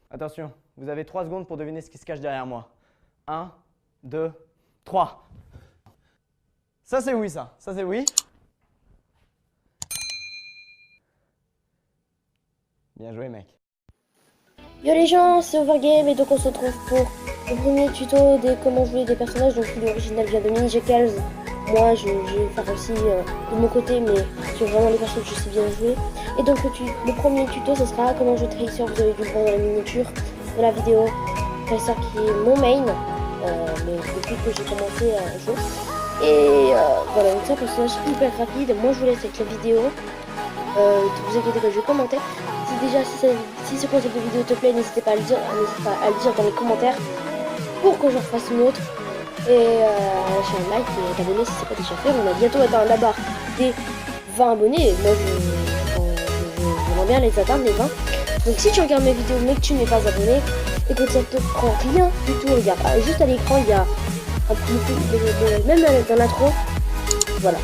Attention, vous avez 3 secondes pour deviner ce qui se cache derrière moi. 1, 2, 3. Ça c'est oui, ça. Ça c'est oui. Bien joué, mec. Yo les gens, c'est Overgame et donc on se retrouve pour le premier tuto des comment jouer des personnages. Donc l'original vient de Minijekals. Moi je vais faire aussi de mon côté, mais sur vraiment les personnages que je sais bien jouer. Et donc le premier tuto ce sera comment jouer Tracer. Vous avez dû le voir dans la miniature de la vidéo. Tracer qui est mon main, mais depuis que j'ai commencé à jouer. Et voilà, donc c'est un personnage hyper rapide. Moi je vous laisse avec la vidéo. Vous inquiétez pas, je vais commenter. Si ce concept de vidéo te plaît, n'hésitez pas à le dire, dans les commentaires pour que j'en fasse une autre. Et à lâcher un like et à t'abonner si c'est pas déjà fait. On a bientôt atteint la barre des 20 abonnés. Moi j'aimerais bien les atteindre les 20. Donc si tu regardes mes vidéos mais que tu n'es pas abonné, écoute, ça te prend rien du tout. Regarde, juste à l'écran il y a un petit même dans l'intro. Voilà.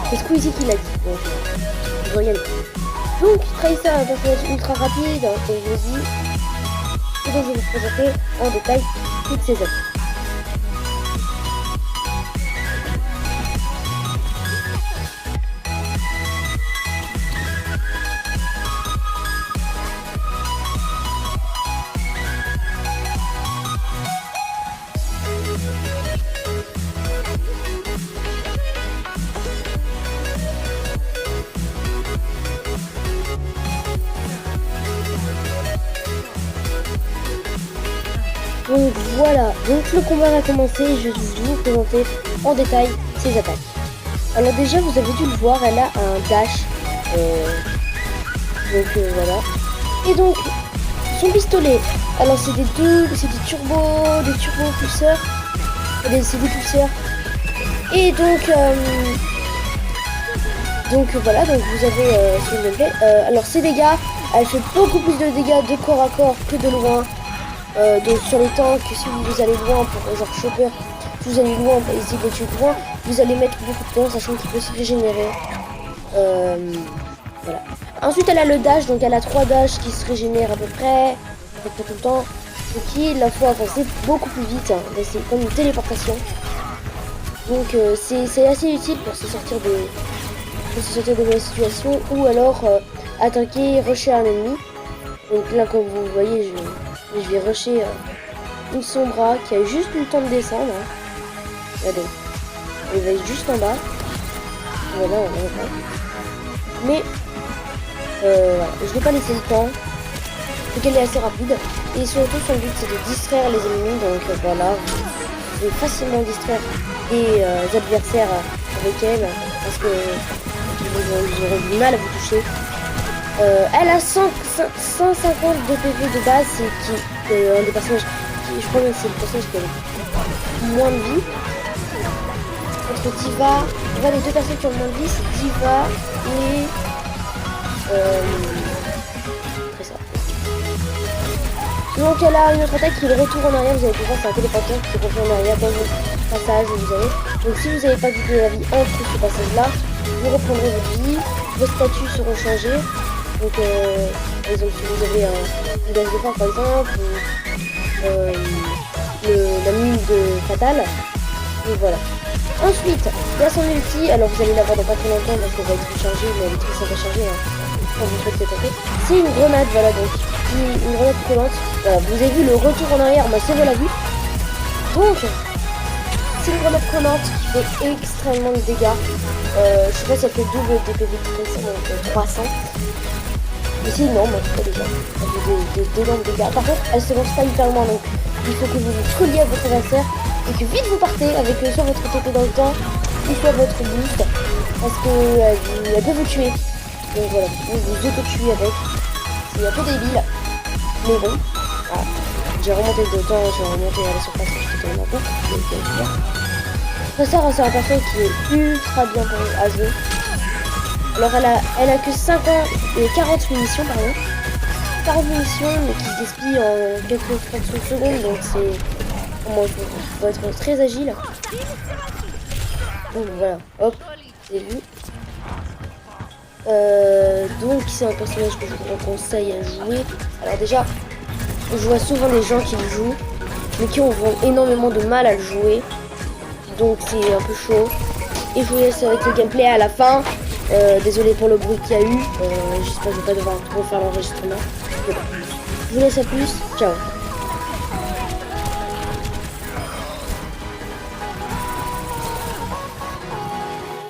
C'est Squeezie qui l'a dit. Donc, je regarde. Donc, Tracer est un personnage ultra rapide, comme je vous dis, et donc je vais vous présenter en détail toutes ses œuvres. Donc voilà, donc le combat va commencer, je vais vous présenter en détail ses attaques. Alors déjà vous avez dû le voir, elle a un dash, voilà. Et donc son pistolet, alors c'est des turbo pulseurs, c'est des pulseurs. Et donc voilà, donc vous avez son gameplay. Alors ses dégâts, elle fait beaucoup plus de dégâts de corps à corps que de loin. Donc sur les tanks, si vous allez loin pour genre chopper, si vous allez loin et si vous tuez loin, vous allez mettre beaucoup de temps, sachant qu'il peut se régénérer. Voilà. Ensuite elle a le dash, donc elle a 3 dashs qui se régénèrent à peu près tout le temps, ce qui la faut avancer beaucoup plus vite, hein. C'est comme une téléportation. Donc c'est assez utile pour se sortir de la situation ou alors attaquer, rusher un ennemi. Donc là comme vous voyez je vais rusher une Sombra qui a juste eu le temps de descendre. Hein. Regardez, elle va être juste en bas. Voilà, mais voilà, je vais pas laisser le temps. Donc elle est assez rapide. Et surtout son but c'est de distraire les ennemis. Donc voilà, vous pouvez facilement distraire des adversaires avec elle. Parce que ils auront du mal à vous toucher. Elle a 150 de PV de base, c'est un des personnages qui, je crois que c'est le personnage qui a le moins de vie. Entre Diva, les deux personnes qui ont le moins de vie, c'est Diva et Tracer. Donc elle a une autre attaque qui est le retour en arrière, vous avez pu voir, c'est un téléporteur qui revient en arrière dans le passage où vous avez. Donc si vous n'avez pas vidé la vie entre ce passage là, vous reprendrez votre vie, vos statuts seront changés. Donc par exemple si vous avez un gaz de phare par exemple, la mine de Fatal, et voilà. Ensuite, il y a son ulti, alors vous allez l'avoir dans pas très longtemps parce qu'elle va être rechargée, mais elle est très simple à charger hein, quand vous faites cette attaque. C'est une grenade, voilà, donc une grenade collante. Voilà, vous avez vu le retour en arrière, moi c'est vous l'a vu. Donc, c'est une grenade collante qui fait extrêmement de dégâts. Je sais pas si elle fait double DPV de 300. Ici non, mais pas déjà. Elle fait des énormes dégâts. Par contre, elle se lance pas hyper loin, donc il faut que vous vous colliez à votre adversaire et que vite vous partez avec soit votre TP dans le temps, ou soit votre boost, parce qu'elle peut vous tuer. Donc voilà, vous pouvez vous auto-tuer avec. C'est un peu débile, mais bon. Voilà. J'ai remonté de temps, j'ai remonté à la surface que je fais maintenant. Ça, c'est un personnage qui est ultra bien à jouer. Alors elle a que 40 munitions pardon. 40 munitions mais qui se gaspillent en quelques fractions de secondes, donc c'est comment il faut être très agile. Donc voilà, hop, c'est vu. Donc c'est un personnage que je vous conseille à jouer. Alors déjà, je vois souvent des gens qui le jouent, mais qui ont énormément de mal à le jouer. Donc c'est un peu chaud. Et je vous laisse avec le gameplay à la fin. Désolé pour le bruit qu'il y a eu. J'espère que je vais pas devoir refaire l'enregistrement. Je vous laisse à plus. Ciao.